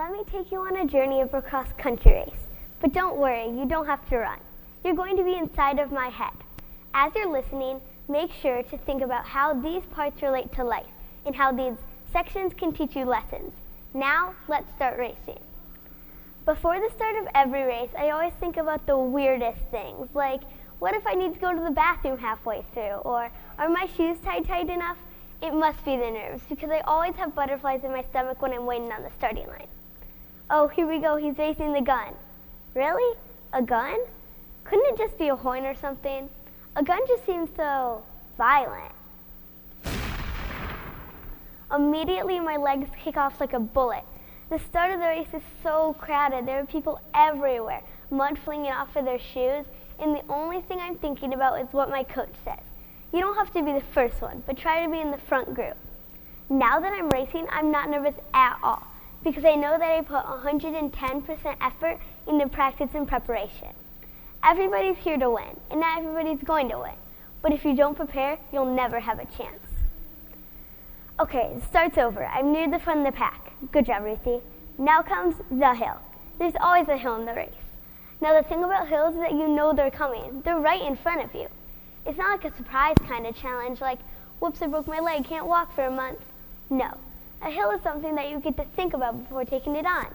let me take you on a journey of a cross-country race. But don't worry, you don't have to run. You're going to be inside of my head. As you're listening, make sure to think about how these parts relate to life and how these sections can teach you lessons. Now, let's start racing. Before the start of every race, I always think about the weirdest things, like, what if I need to go to the bathroom halfway through? Or, are my shoes tied tight enough? It must be the nerves, because I always have butterflies in my stomach when I'm waiting on the starting line. Oh, here we go, he's racing the gun. Really? A gun? Couldn't it just be a horn or something? A gun just seems so violent. Immediately, my legs kick off like a bullet. The start of the race is so crowded. There are people everywhere, mud flinging off of their shoes, and the only thing I'm thinking about is what my coach says. You don't have to be the first one, but try to be in the front group. Now that I'm racing, I'm not nervous at all, because I know that I put 110% effort into practice and preparation. Everybody's here to win, and not everybody's going to win. But if you don't prepare, you'll never have a chance. Okay, it starts over. I'm near the front of the pack. Good job, Ruthie. Now comes the hill. There's always a hill in the race. Now the thing about hills is that you know they're coming. They're right in front of you. It's not like a surprise kind of challenge, like, whoops, I broke my leg, can't walk for a month. No, a hill is something that you get to think about before taking it on.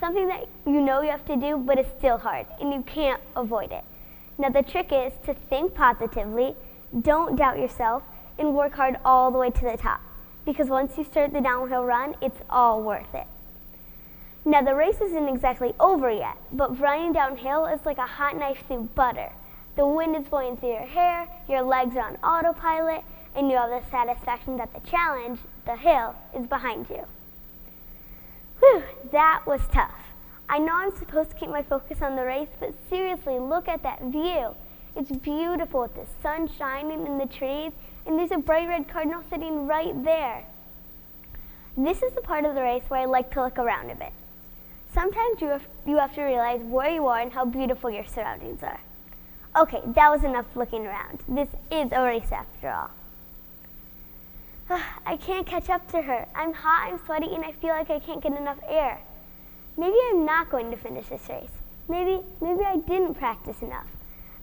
Something that you know you have to do, but it's still hard, and you can't avoid it. Now the trick is to think positively, don't doubt yourself, and work hard all the way to the top. Because once you start the downhill run, it's all worth it. Now the race isn't exactly over yet, but running downhill is like a hot knife through butter. The wind is blowing through your hair, your legs are on autopilot, and you have the satisfaction that the challenge, the hill, is behind you. Whew, that was tough. I know I'm supposed to keep my focus on the race, but seriously, look at that view. It's beautiful with the sun shining in the trees, and there's a bright red cardinal sitting right there. This is the part of the race where I like to look around a bit. Sometimes you have to realize where you are and how beautiful your surroundings are. Okay, that was enough looking around. This is a race after all. I can't catch up to her. I'm hot, I'm sweaty, and I feel like I can't get enough air. Maybe I'm not going to finish this race. Maybe I didn't practice enough.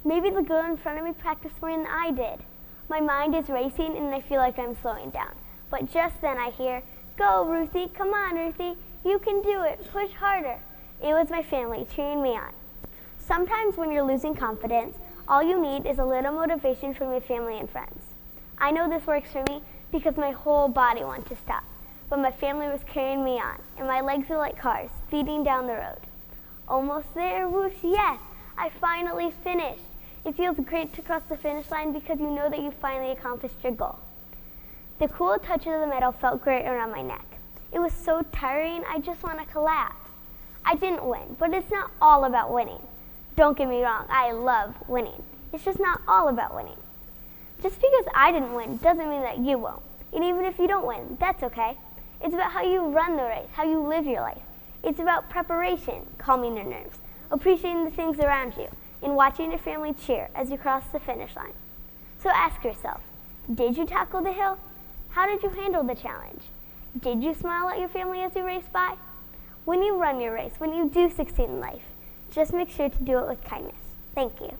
Maybe the girl in front of me practiced more than I did. My mind is racing and I feel like I'm slowing down. But just then I hear, "Go, Ruthie, come on, Ruthie, you can do it, push harder." It was my family cheering me on. Sometimes when you're losing confidence, all you need is a little motivation from your family and friends. I know this works for me because my whole body wanted to stop, but my family was carrying me on, and my legs were like cars speeding down the road. Almost there, whoosh, yes, I finally finished. It feels great to cross the finish line because you know that you finally accomplished your goal. The cool touch of the medal felt great around my neck. It was so tiring, I just want to collapse. I didn't win, but it's not all about winning. Don't get me wrong, I love winning. It's just not all about winning. Just because I didn't win doesn't mean that you won't. And even if you don't win, that's okay. It's about how you run the race, how you live your life. It's about preparation, calming your nerves, appreciating the things around you, and watching your family cheer as you cross the finish line. So ask yourself, did you tackle the hill? How did you handle the challenge? Did you smile at your family as you raced by? When you run your race, when you do succeed in life, just make sure to do it with kindness. Thank you.